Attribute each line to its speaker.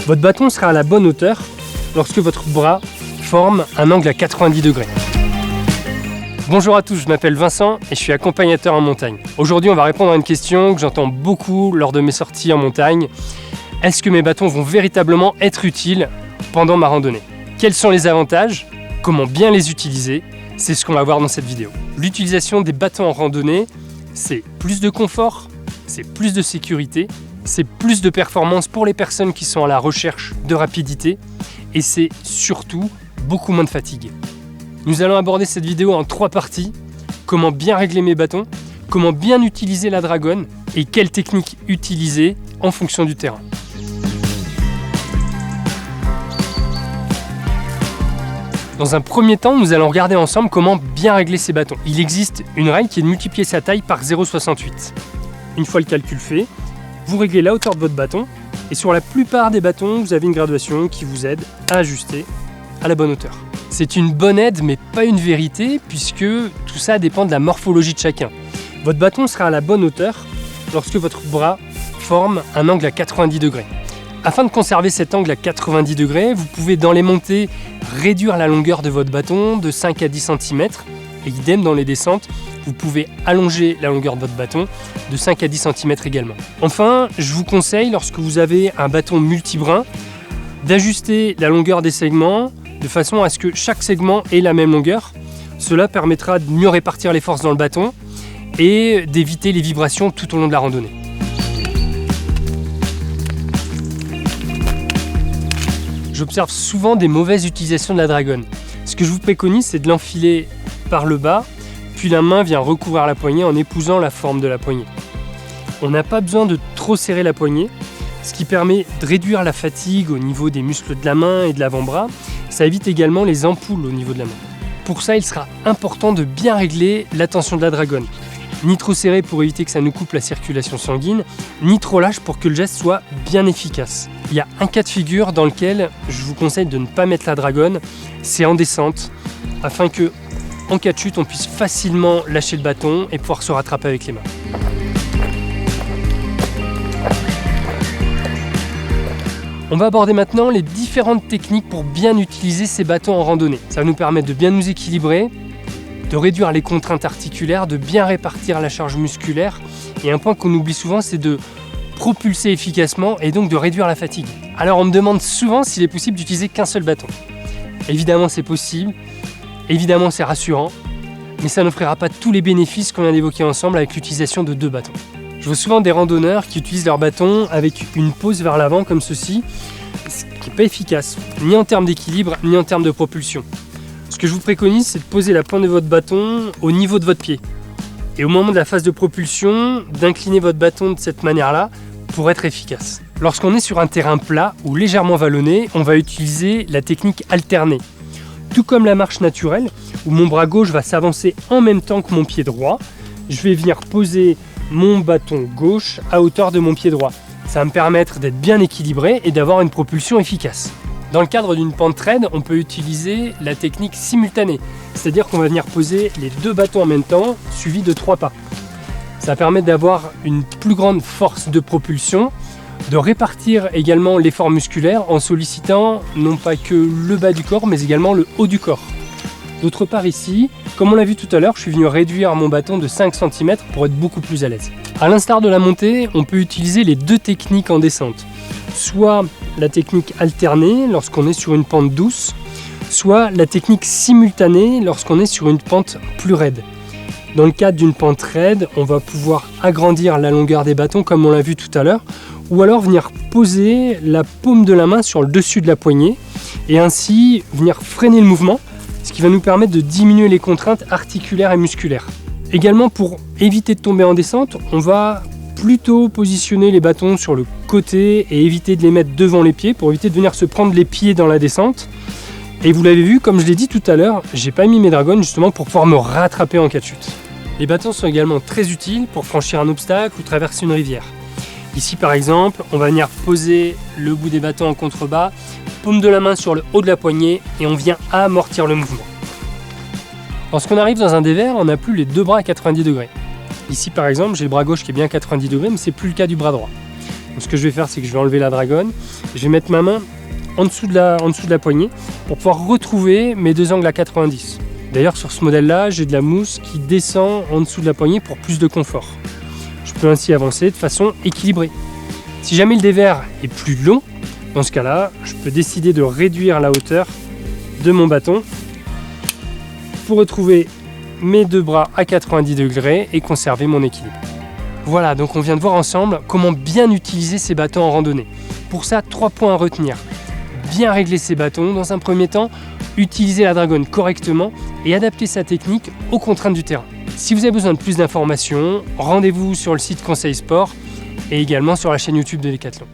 Speaker 1: Votre bâton sera à la bonne hauteur lorsque votre bras forme un angle à 90 degrés. Bonjour à tous, je m'appelle Vincent et je suis accompagnateur en montagne. Aujourd'hui, on va répondre à une question que j'entends beaucoup lors de mes sorties en montagne. Est-ce que mes bâtons vont véritablement être utiles pendant ma randonnée? Quels sont les avantages? Comment bien les utiliser? C'est ce qu'on va voir dans cette vidéo. L'utilisation des bâtons en randonnée, c'est plus de confort, c'est plus de sécurité, c'est plus de performance pour les personnes qui sont à la recherche de rapidité et c'est surtout beaucoup moins de fatigue. Nous allons aborder cette vidéo en 3 parties. Comment bien régler mes bâtons, comment bien utiliser la dragonne et quelles techniques utiliser en fonction du terrain. Dans un premier temps, nous allons regarder ensemble comment bien régler ces bâtons. Il existe une règle qui est de multiplier sa taille par 0,68. Une fois le calcul fait, vous réglez la hauteur de votre bâton et sur la plupart des bâtons, vous avez une graduation qui vous aide à ajuster à la bonne hauteur. C'est une bonne aide mais pas une vérité puisque tout ça dépend de la morphologie de chacun. Votre bâton sera à la bonne hauteur lorsque votre bras forme un angle à 90 degrés. Afin de conserver cet angle à 90 degrés, vous pouvez dans les montées réduire la longueur de votre bâton de 5 à 10 cm et idem dans les descentes, vous pouvez allonger la longueur de votre bâton de 5 à 10 cm également. Enfin, je vous conseille lorsque vous avez un bâton multibrin d'ajuster la longueur des segments de façon à ce que chaque segment ait la même longueur. Cela permettra de mieux répartir les forces dans le bâton et d'éviter les vibrations tout au long de la randonnée. J'observe souvent des mauvaises utilisations de la dragonne. Ce que je vous préconise, c'est de l'enfiler par le bas, puis la main vient recouvrir la poignée en épousant la forme de la poignée. On n'a pas besoin de trop serrer la poignée, ce qui permet de réduire la fatigue au niveau des muscles de la main et de l'avant-bras. Ça évite également les ampoules au niveau de la main. Pour ça, il sera important de bien régler la tension de la dragonne. Ni trop serré pour éviter que ça nous coupe la circulation sanguine, ni trop lâche pour que le geste soit bien efficace. Il y a un cas de figure dans lequel je vous conseille de ne pas mettre la dragonne, c'est en descente, afin que, en cas de chute, on puisse facilement lâcher le bâton et pouvoir se rattraper avec les mains. On va aborder maintenant les différentes techniques pour bien utiliser ces bâtons en randonnée. Ça va nous permettre de bien nous équilibrer, de réduire les contraintes articulaires, de bien répartir la charge musculaire. Et un point qu'on oublie souvent, c'est de propulser efficacement et donc de réduire la fatigue. Alors on me demande souvent s'il est possible d'utiliser qu'un seul bâton. Évidemment c'est possible, évidemment c'est rassurant, mais ça n'offrira pas tous les bénéfices qu'on vient d'évoquer ensemble avec l'utilisation de 2 bâtons. Je vois souvent des randonneurs qui utilisent leur bâton avec une pose vers l'avant comme ceci, ce qui n'est pas efficace, ni en termes d'équilibre, ni en termes de propulsion. Ce que je vous préconise, c'est de poser la pointe de votre bâton au niveau de votre pied. Et au moment de la phase de propulsion, d'incliner votre bâton de cette manière-là pour être efficace. Lorsqu'on est sur un terrain plat ou légèrement vallonné, on va utiliser la technique alternée. Tout comme la marche naturelle, où mon bras gauche va s'avancer en même temps que mon pied droit, je vais venir poser mon bâton gauche à hauteur de mon pied droit. Ça va me permettre d'être bien équilibré et d'avoir une propulsion efficace. Dans le cadre d'une pente raide, on peut utiliser la technique simultanée, c'est-à-dire qu'on va venir poser les 2 bâtons en même temps, suivis de 3 pas. Ça permet d'avoir une plus grande force de propulsion, de répartir également l'effort musculaire en sollicitant non pas que le bas du corps, mais également le haut du corps. D'autre part ici, comme on l'a vu tout à l'heure, je suis venu réduire mon bâton de 5 cm pour être beaucoup plus à l'aise. À l'instar de la montée, on peut utiliser les 2 techniques en descente. Soit la technique alternée lorsqu'on est sur une pente douce, soit la technique simultanée lorsqu'on est sur une pente plus raide. Dans le cadre d'une pente raide, on va pouvoir agrandir la longueur des bâtons comme on l'a vu tout à l'heure, ou alors venir poser la paume de la main sur le dessus de la poignée et ainsi venir freiner le mouvement, ce qui va nous permettre de diminuer les contraintes articulaires et musculaires. Également, pour éviter de tomber en descente, on va plutôt positionner les bâtons sur le côté et éviter de les mettre devant les pieds pour éviter de venir se prendre les pieds dans la descente. Et vous l'avez vu, comme je l'ai dit tout à l'heure, j'ai pas mis mes dragonnes justement pour pouvoir me rattraper en cas de chute. Les bâtons sont également très utiles pour franchir un obstacle ou traverser une rivière. Ici par exemple, on va venir poser le bout des bâtons en contrebas, paume de la main sur le haut de la poignée et on vient amortir le mouvement. Lorsqu'on arrive dans un dévers, on n'a plus les 2 bras à 90 degrés. Ici par exemple, j'ai le bras gauche qui est bien à 90 degrés, mais c'est plus le cas du bras droit. Donc, ce que je vais faire, c'est que je vais enlever la dragonne. Je vais mettre ma main en dessous de la poignée pour pouvoir retrouver mes deux angles à 90. D'ailleurs, sur ce modèle-là, j'ai de la mousse qui descend en dessous de la poignée pour plus de confort. Je peux ainsi avancer de façon équilibrée. Si jamais le dévers est plus long, dans ce cas-là, je peux décider de réduire la hauteur de mon bâton pour retrouver mes deux bras à 90 degrés et conserver mon équilibre. Voilà, donc on vient de voir ensemble comment bien utiliser ces bâtons en randonnée. Pour ça, 3 points à retenir. Bien régler ses bâtons dans un premier temps, utiliser la dragonne correctement et adapter sa technique aux contraintes du terrain. Si vous avez besoin de plus d'informations, rendez-vous sur le site Conseil Sport et également sur la chaîne YouTube de Decathlon.